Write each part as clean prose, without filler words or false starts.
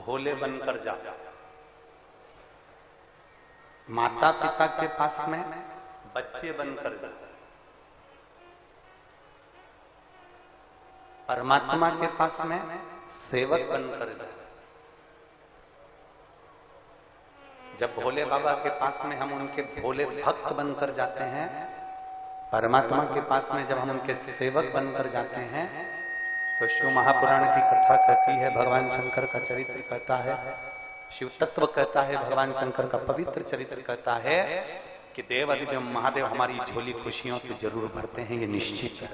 भोले बनकर जा। माता पिता के पास में बच्चे बनकर जा। परमात्मा के पास में सेवक बनकर जा। जब भोले बाबा के पास में हम उनके भोले भक्त बनकर जाते हैं, परमात्मा के पास में जब हम उनके सेवक बनकर जाते हैं, तो शिव महापुराण की कथा कहती है, भगवान शंकर का चरित्र कहता है, शिव तत्व कहता है, भगवान शंकर का पवित्र चरित्र कहता है कि देव अधिदेव महादेव हमारी झोली खुशियों से जरूर भरते हैं। ये निश्चित है,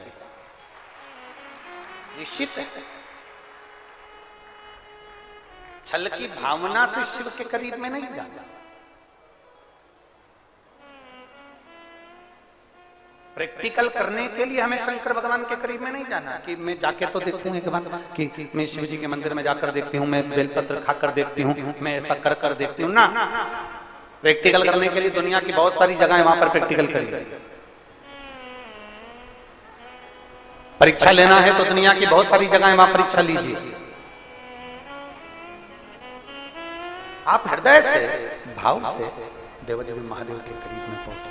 निश्चित है। छल की भावना से शिव के करीब में नहीं जाना। प्रैक्टिकल करने के लिए हमें शंकर भगवान के करीब में नहीं जाना कि मैं जाके तो देखती हूँ एक बार कि मैं शिव जी के मंदिर में जाकर देखती हूँ, मैं बेलपत्र खाकर देखती हूँ, मैं ऐसा कर कर देखती हूँ ना। प्रैक्टिकल करने के लिए दुनिया की बहुत सारी जगह वहां पर प्रैक्टिकल करिए। परीक्षा लेना है तो दुनिया की बहुत सारी जगह वहां परीक्षा लीजिए। आप हृदय से भाव से देवदेव महादेव के करीब में पहुंचो,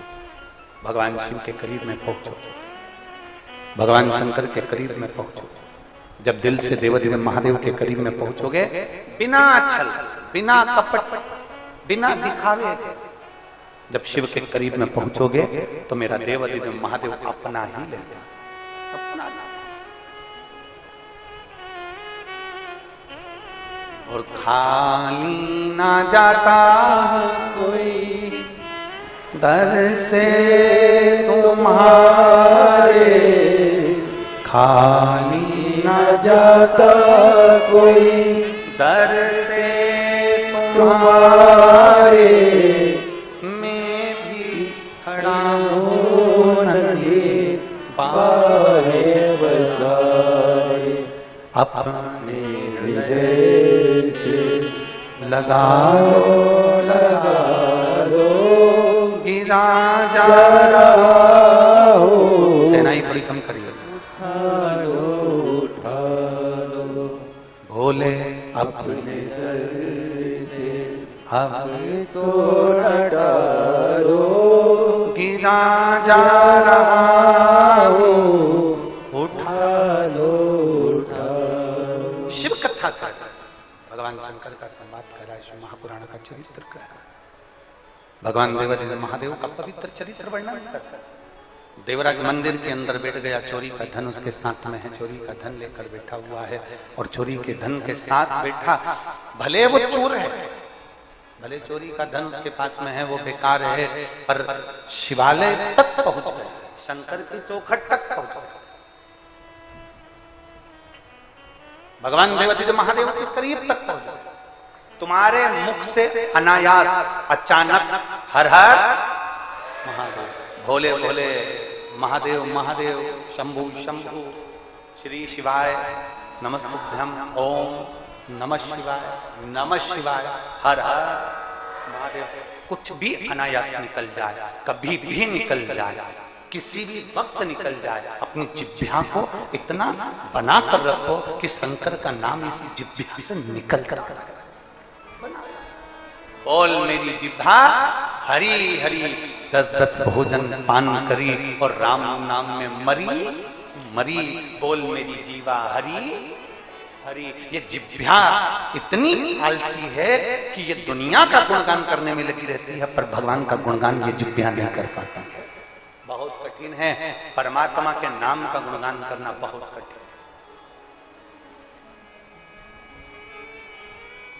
भगवान शिव के करीब में पहुंचो, भगवान शंकर के करीब में पहुंचो। जब दिल से देवदेव महादेव के करीब में पहुंचोगे, बिना छल, बिना कपट, बिना दिखावे, जब शिव के करीब में पहुंचोगे तो मेरा देवदेव महादेव अपना ही लेगा, अपना। और खाली ना जाता कोई दर से तुम्हारे, खाली ना जाता कोई दर से तुम्हारे, मैं भी खड़ा हूँ नन्हे पाए बसाए, अपने हृदय से लगा लो, गिरा जा रहा हो। सेनाई थोड़ी कम करिए। उठा लो भोले अपने दर से अब तो हटा लो, गिरा जा रहा हो, उठा लो, उठा लो। शिव कथा कर, भगवान शंकर का संवाद कर रहा है, शिव महापुराण का चरित्र कर रहा है, भगवान देवदेव महादेव का पवित्र चरित्र वर्णन करता है। देवराज मंदिर के अंदर बैठ गया, चोरी का धन उसके साथ में है, चोरी का धन लेकर बैठा हुआ है, और चोरी के धन के साथ बैठा, भले वो चोर है, भले चोरी का धन उसके पास में है, वो बेकार है, पर शिवालय तक पहुंच गए, शंकर की चौखट तक पहुंच गए, भगवान देवदेव महादेव के करीब तक पहुंच गए। तुम्हारे मुख से अनायास अचानक हर हर महादेव, भोले भोले, महादेव महादेव, शंभु शंभु, श्री शिवाय नमस्तुभ्यं, ओम नमः शिवाय, नमः शिवाय, हर हर महादेव। कुछ भी अनायास निकल जाए, कभी भी निकल जाए, किसी भी वक्त निकल जाए, अपनी जिह्वा को इतना बना कर रखो कि शंकर का नाम इस जिह्वा से निकल कर बोल, मेरी जिह्वा हरी हरी 10-10 भोजन पान करी और राम नाम में मरी मरी, बोल मेरी जीवा हरी हरी। ये जिह्वा इतनी आलसी है कि ये दुनिया का गुणगान करने में लगी रहती है, पर भगवान का गुणगान ये जिह्वा नहीं कर पाता है। बहुत कठिन है, परमात्मा के नाम का गुणगान करना बहुत कठिन।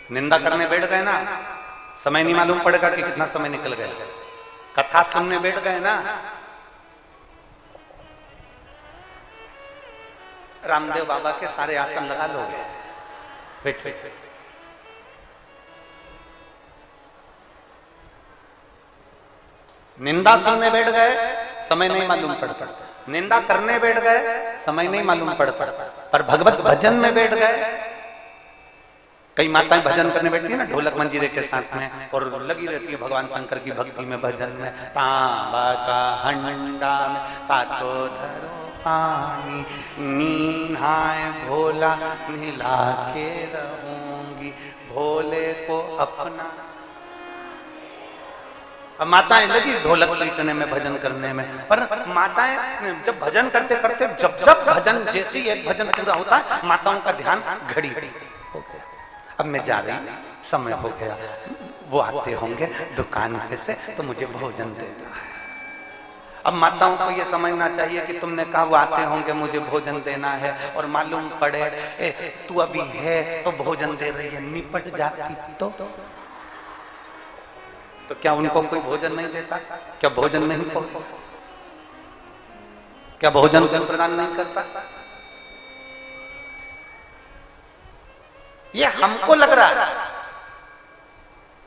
निंदा करने बैठ गए ना, समय नहीं मालूम पड़ेगा कि कितना समय निकल गया। कथा सुनने बैठ गए ना, रामदेव बाबा के सारे आसन लगा लोगे, बैठ बैठ। निंदा सुनने बैठ गए, समय नहीं मालूम पड़ता। निंदा करने बैठ गए, समय नहीं मालूम पड़ता। पर भगवत भजन में बैठ गए, कई माताएं भजन करने बैठती है ना ढोलक मंजीरे के साथ में, और लगी रहती है भगवान शंकर की भक्ति में, भजन में। तांबा का हंडा में तातो धरो पानी, नीहाए भोला निला के रहूंगी, कहूंगी भोले को अपना। अब माताएं लगी ढोलक पीटने में, भजन करने में, पर माताएं जब भजन करते करते जब जब भजन जैसे एक भजन पूरा होता है माताओं का ध्यान घड़ी हो गया। अब मैं जा रही, समय हो गया, वो आते होंगे दुकान पे से तो मुझे भोजन देना है। अब माताओं को ये समझना चाहिए कि तुमने कहा वो आते होंगे मुझे भोजन देना है, और मालूम पड़े तू अभी है तो भोजन दे रही है, निपट जाती तो क्या उनको कोई भोजन नहीं देता? क्या भोजन नहीं पहुंचता? क्या भोजन प्रदान नहीं करता? ये हमको लग रहा है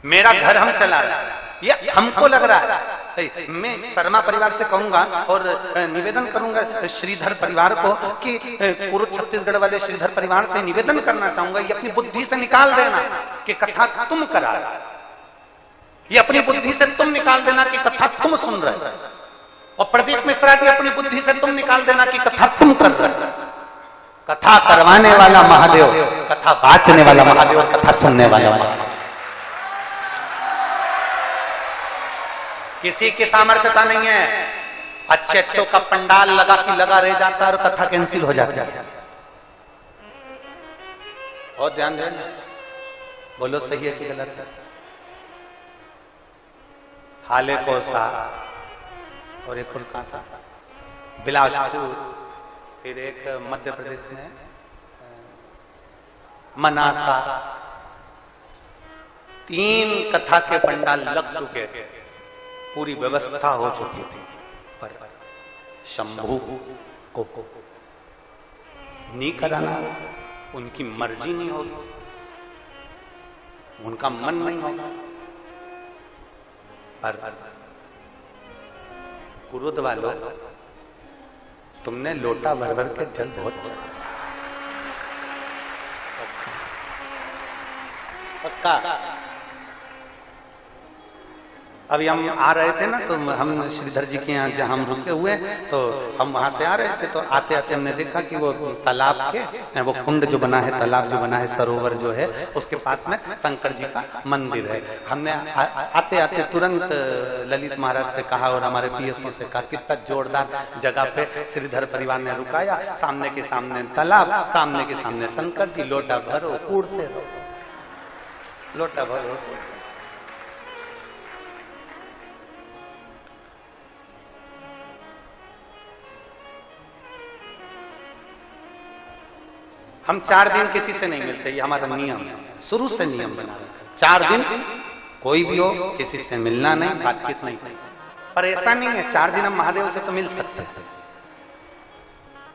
मेरा घर हम चला रहे हैं, ये हमको लग रहा है। मैं शर्मा परिवार से कहूंगा और निवेदन करूंगा श्रीधर परिवार को कि पूर्व छत्तीसगढ़ वाले श्रीधर परिवार से निवेदन करना चाहूंगा, ये अपनी बुद्धि से निकाल देना कि कथा तुम करा रहे, ये अपनी बुद्धि से तुम निकाल देना कि कथा तुम सुन रहे हो, और प्रदीप मिश्रा जी अपनी बुद्धि से तुम निकाल देना कि कथा तुम कर रहे हो। कथा करवाने वाला महादेव, कथा बांचने वाला महादेव, और कथा सुनने वाला महादेव। किसी की सामर्थ्यता नहीं है, अच्छे अच्छों का पंडाल लगा कि लगा रह जाता है और कथा कैंसिल हो जाता है। और ध्यान देना, बोलो सही है कि गलत है? हाले कोसा और एक कोलकाता, बिलासपुर, फिर एक मध्य प्रदेश में मनासा, 3 कथा के पंडाल लग चुके थे, पूरी व्यवस्था हो चुकी थी, पर शंभू को नहीं कराना, उनकी मर्जी नहीं होगी, उनका मन नहीं होगा। पर कुरुद वालों, तुमने लोटा भर भर के जल बहुत चढ़ाया, पक्का। अभी हम आ रहे थे ना, तो हम श्रीधर जी के यहाँ जहाँ हम रुके हुए, तो हम वहां से आ रहे थे, तो आते आते हमने देखा कि वो तालाब के, वो कुंड जो बना है, तालाब जो बना है, सरोवर जो है, उसके पास में शंकर जी का मंदिर है। हमने आते आते तुरंत ललित महाराज से कहा और हमारे पीएसओ से कहा, कितना जोरदार जगह पे श्रीधर परिवार ने रुकाया, सामने के सामने तालाब, सामने के सामने शंकर जी, लोटा भरो कूदते रहो, लोटा भरो। हम 4 दिन किसी से नहीं मिलते, ये हमारा नियम है, शुरू से नियम बना रखा है। 4 दिन कोई भी हो किसी से मिलना नहीं, बातचीत नहीं। पर ऐसा नहीं है 4 दिन हम महादेव से तो मिल सकते हैं,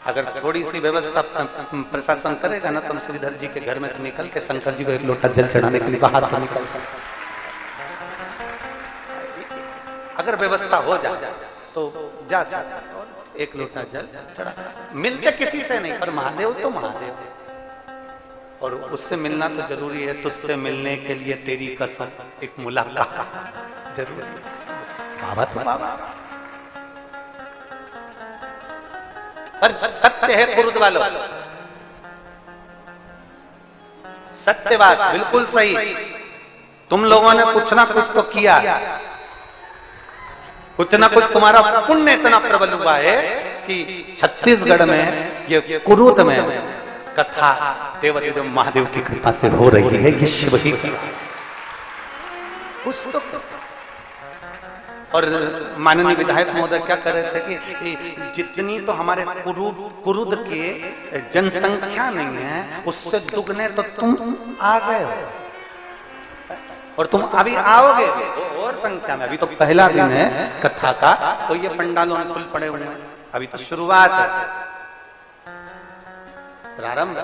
अगर थोड़ी सी व्यवस्था प्रशासन करेगा ना, तो हम श्रीधर जी के घर में से निकल के शंकर जी को एक लोटा जल चढ़ाने के लिए बाहर से निकल सकते, अगर व्यवस्था हो जाए तो जा सकते, एक लोटा जल चढ़ा। मिलते किसी से नहीं, पर महादेव तो महादेव, और उससे मिलना तो जरूरी है। तुझसे मिलने के लिए तेरी कसम, एक मुलाकात जरूरी है। बाबा तो बाबा, पर सत्य है कुरुद वालों, सत्य बात बिल्कुल सही। तुम लोगों ने कुछ ना कुछ तो किया, कुछ ना कुछ तुम्हारा पुण्य इतना प्रबल हुआ है कि छत्तीसगढ़ में, ये कुरुद में कथा देवाधिदेव महादेव की कृपा से हो रही है। ये शिव ही कुछ तो। और माननीय विधायक महोदय क्या कर रहे थे कि जितनी तो हमारे कुरुद के जनसंख्या नहीं है, उससे दुगने तो तुम आ गए हो, और तुम अभी आओगे और संख्या में। अभी तो पहला दिन है कथा का, तो ये पंडालों में फुल पड़े हुए हैं, अभी तो शुरुआत है, प्रारंभ।